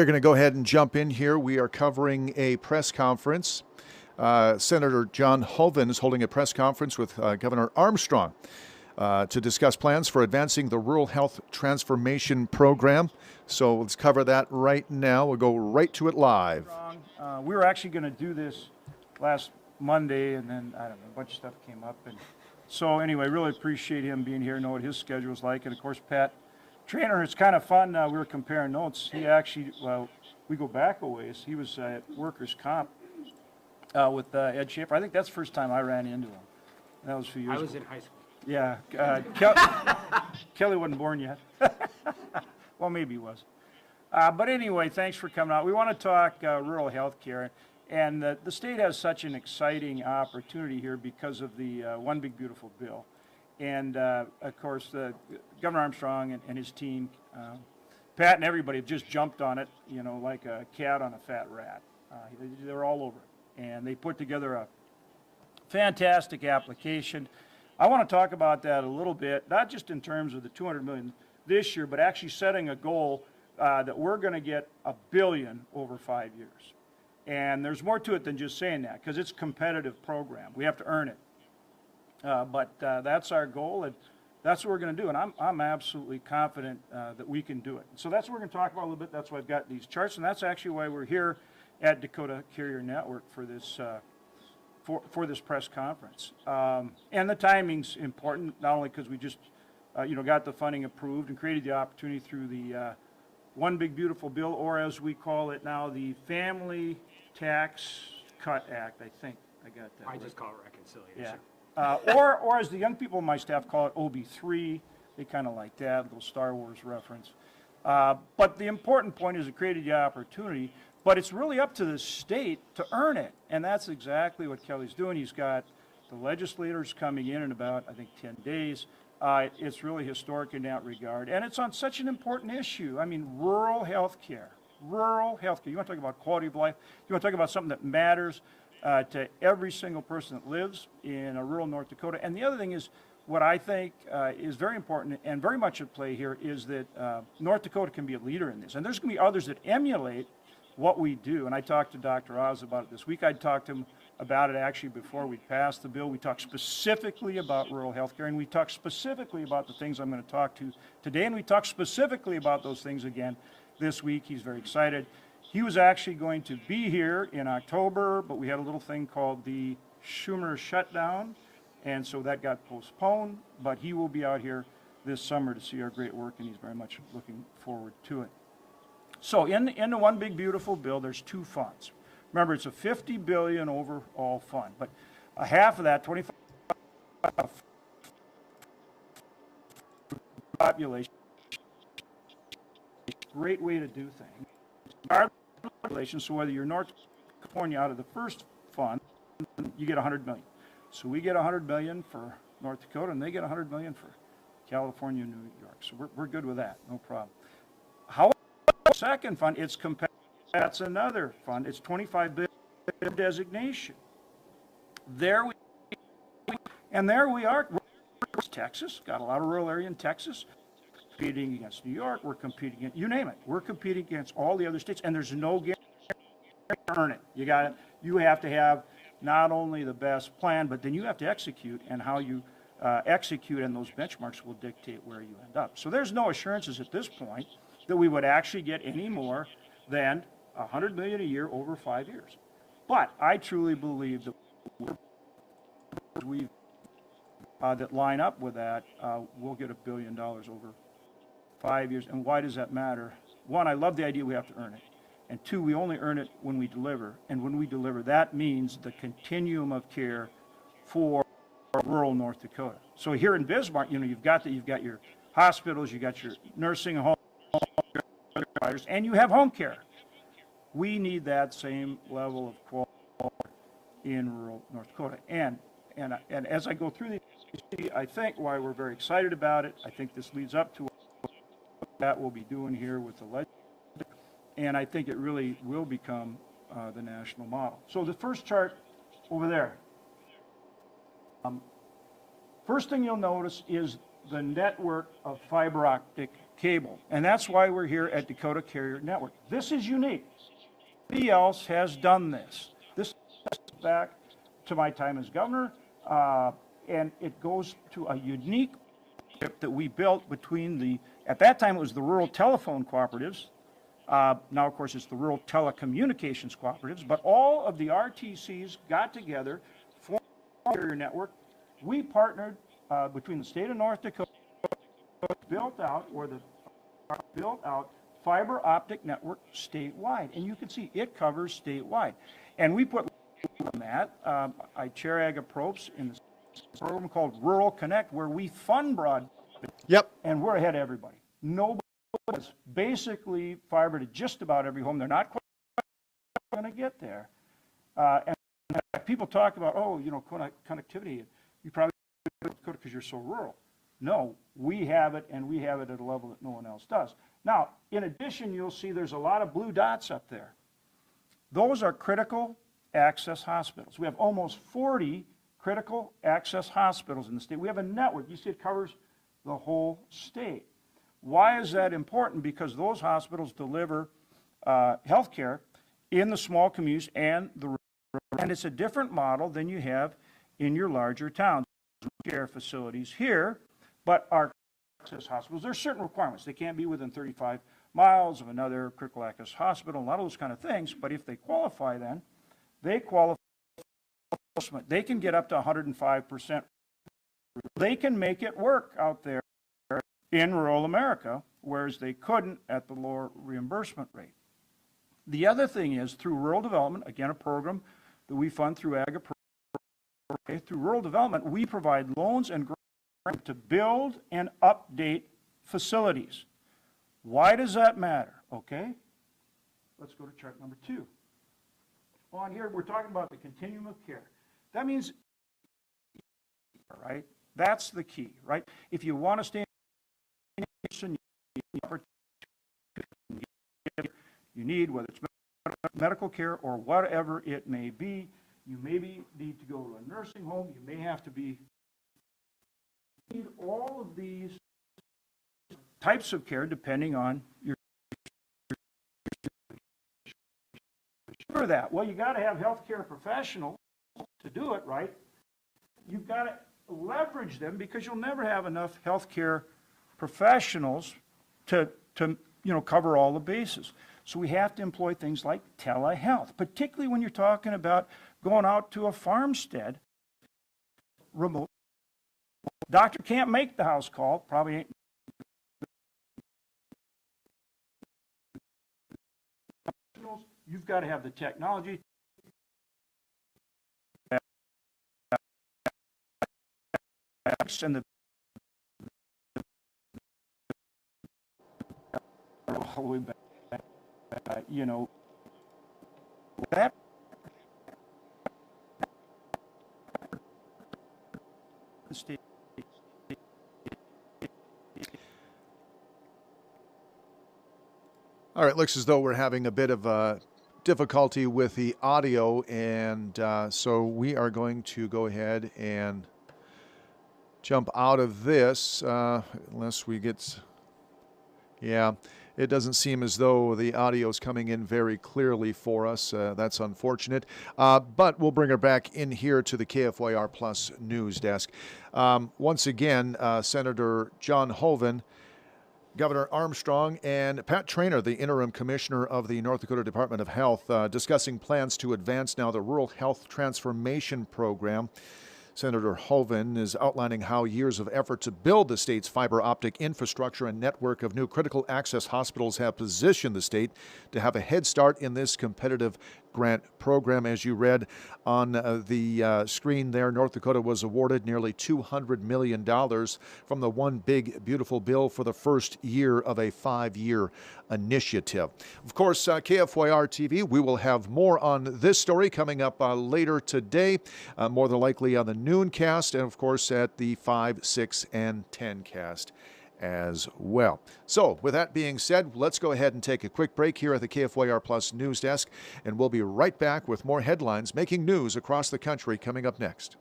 We're going to go ahead and jump in here. We are covering a press conference. Senator John Hoeven is holding a press conference with Governor Armstrong to discuss plans for advancing the Rural Health Transformation Program. So let's cover that right now. We'll go right to it live. We were actually going to do this last Monday, and then, I don't know, a bunch of stuff came up. And so anyway, really appreciate him being here, know what his schedule is like. And of course, Pat Trainer, it's kind of fun. We were comparing notes. He actually, well, we go back a ways. He was at workers' comp with Ed Schaefer. I think that's the first time I ran into him. That was a few years ago. I was in high school. Yeah. Kelly wasn't born yet. Well, maybe he was. But anyway, thanks for coming out. We want to talk rural health care. And the state has such an exciting opportunity here because of the One Big Beautiful Bill. And, of course, Governor Armstrong and his team, Pat and everybody have just jumped on it, you know, like a cat on a fat rat. They're all over it. And they put together a fantastic application. I want to talk about that a little bit, not just in terms of the $200 million this year, but actually setting a goal that we're going to get $1 billion over 5 years. And there's more to it than just saying that, because it's a competitive program. We have to earn it. But that's our goal, and that's what we're going to do. And I'm absolutely confident that we can do it. So that's what we're going to talk about a little bit. That's why I've got these charts, and that's actually why we're here at Dakota Carrier Network for this for this press conference. And the timing's important, not only because we just got the funding approved and created the opportunity through the One Big Beautiful Bill, or as we call it now, the Family Tax Cut Act. I think I got that. I just call it reconciliation. Yeah. Or as the young people on my staff call it, OB3. They kind of like that, a little Star Wars reference. But the important point is it created the opportunity, but it's really up to the state to earn it. And that's exactly what Kelly's doing. He's got the legislators coming in about, I think, 10 days. It's really historic in that regard. And it's on such an important issue. I mean, rural health care. Rural health care. You want to talk about quality of life? You want to talk about something that matters to every single person that lives in a rural North Dakota. And the other thing is, what I think is very important and very much at play here is that North Dakota can be a leader in this. And there's going to be others that emulate what we do. And I talked to Dr. Oz about it this week. I talked to him about it actually before we passed the bill. We talked specifically about rural health care, and we talked specifically about the things I'm going to talk to today. And we talked specifically about those things again this week. He's very excited. He was actually going to be here in October, but we had a little thing called the Schumer shutdown, and so that got postponed. But he will be out here this summer to see our great work, and he's very much looking forward to it. So in the One Big Beautiful Bill, there's two funds. Remember, it's a $50 billion overall fund, but a half of that, 25% population. Great way to do things. Our population, so whether you're North California out of the first fund, you get $100 million. So we get $100 million for North Dakota, and they get $100 million for California and New York. So we're good with that, no problem. However, the second fund, it's competitive. That's another fund. It's $25 billion designation. There we are. Texas, got a lot of rural area in Texas. Competing against New York, we're competing against, you name it. We're competing against all the other states, and there's no guarantee to earn it. You have to have not only the best plan, but then you have to execute, and how you execute and those benchmarks will dictate where you end up. So there's no assurances at this point that we would actually get any more than $100 million a year over 5 years. But I truly believe that that line up with that, we'll get $1 billion over 5 years. And why does that matter? One, I love the idea we have to earn it. And two, we only earn it when we deliver. And when we deliver, that means the continuum of care for rural North Dakota. So here in Bismarck, you've got your hospitals, you've got your nursing home providers, and you have home care. We need that same level of quality in rural North Dakota. And as I go through these, I think why we're very excited about it, I think this leads up to that we'll be doing here with the legislature, and I think it really will become the national model. So the first chart over there. First thing you'll notice is the network of fiber optic cable. And that's why we're here at Dakota Carrier Network. This is unique. Nobody else has done this. This goes back to my time as governor, and it goes to a unique partnership that we built between at that time it was the rural telephone cooperatives. Now, of course, it's the rural telecommunications cooperatives, but all of the RTCs got together, formed a carrier network. We partnered between the state of North Dakota, built out fiber optic network statewide. And you can see it covers statewide. And we put on that, I chair AgApropes in this program called Rural Connect, where we fund broadband. Yep. And we're ahead of everybody. Nobody has basically fiber to just about every home. They're not quite going to get there. And people talk about, connectivity. You probably could because you're so rural. No, we have it, and we have it at a level that no one else does. Now, in addition, you'll see there's a lot of blue dots up there. Those are critical access hospitals. We have almost 40 critical access hospitals in the state. We have a network. You see it covers the whole state. Why is that important? Because those hospitals deliver health care in the small communities and it's a different model than you have in your larger towns. Care facilities here, but our access hospitals, there's certain requirements. They can't be within 35 miles of another critical access hospital, a lot of those kind of things, but if they qualify then, they qualify. They can get up to 105%. They can make it work out there in rural America, whereas they couldn't at the lower reimbursement rate. The other thing is, through rural development, again, a program that we fund through AgApropes, through rural development, we provide loans and grants to build and update facilities. Why does that matter? Okay, let's go to chart number 2. On here, we're talking about the continuum of care. That means, right? That's the key, right? If you want to stay in you need, whether it's medical care or whatever it may be, you maybe need to go to a nursing home, you may have to be, need all of these types of care depending on your for that. Well, you got to have healthcare professionals to do it, right? You've got to leverage them because you'll never have enough healthcare professionals to cover all the bases. So we have to employ things like telehealth, particularly when you're talking about going out to a farmstead, remote. Doctor can't make the house call, probably ain't. You've got to have the technology. And the all the way back, that state. All right, looks as though we're having a bit of difficulty with the audio, and so we are going to go ahead and jump out of this unless we get, yeah, it doesn't seem as though the audio is coming in very clearly for us. That's unfortunate, but we'll bring her back in here to the KFYR Plus news desk. Once again, Senator John Hoeven, Governor Armstrong, and Pat Traynor, the interim commissioner of the North Dakota Department of Health, discussing plans to advance now the Rural Health Transformation Program. Senator Hoeven is outlining how years of effort to build the state's fiber optic infrastructure and network of new critical access hospitals have positioned the state to have a head start in this competitive grant program. As you read on the screen there, North Dakota was awarded nearly $200 million from the One Big Beautiful Bill for the first year of a 5-year initiative. Of course, KFYR TV, we will have more on this story coming up later today, more than likely on the noon cast, and of course at the 5, 6, and 10 cast as well. So with that being said, let's go ahead and take a quick break here at the KFYR Plus news desk, and we'll be right back with more headlines making news across the country coming up next.